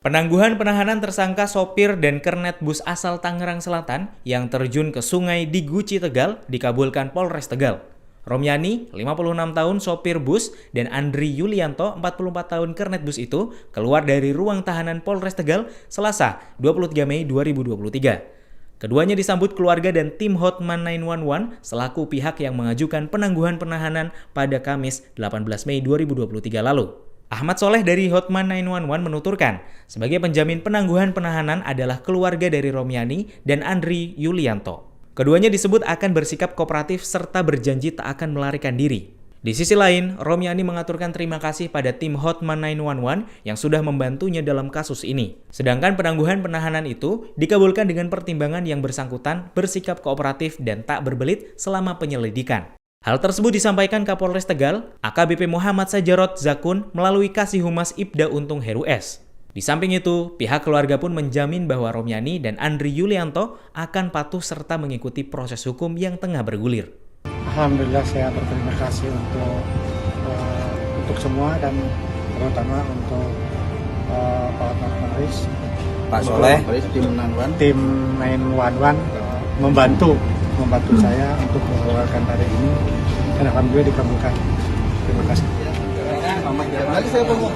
Penangguhan penahanan tersangka sopir dan kernet bus asal Tangerang Selatan yang terjun ke sungai di Guci, Tegal dikabulkan Polres Tegal. Romyani, 56 tahun sopir bus, dan Andri Yulianto, 44 tahun kernet bus itu keluar dari ruang tahanan Polres Tegal Selasa 23 Mei 2023. Keduanya disambut keluarga dan tim Hotman 911 selaku pihak yang mengajukan penangguhan penahanan pada Kamis 18 Mei 2023 lalu. Ahmad Soleh dari Hotman 911 menuturkan, sebagai penjamin penangguhan penahanan adalah keluarga dari Romyani dan Andri Yulianto. Keduanya disebut akan bersikap kooperatif serta berjanji tak akan melarikan diri. Di sisi lain, Romyani mengaturkan terima kasih pada tim Hotman 911 yang sudah membantunya dalam kasus ini. Sedangkan penangguhan penahanan itu dikabulkan dengan pertimbangan yang bersangkutan bersikap kooperatif dan tak berbelit selama penyelidikan. Hal tersebut disampaikan Kapolres Tegal, AKBP Muhammad Sajarot Zakun melalui Kasih Humas Ibda Untung Heru S. Di samping itu, pihak keluarga pun menjamin bahwa Romyani dan Andri Yulianto akan patuh serta mengikuti proses hukum yang tengah bergulir. Alhamdulillah saya berterima kasih untuk semua dan terutama untuk Pak Maris, Pak Soleh, tim 911 membantu saya untuk mengeluarkan hari ini dan alhamdulillah dikabulkan. Terima kasih. Nanti saya mau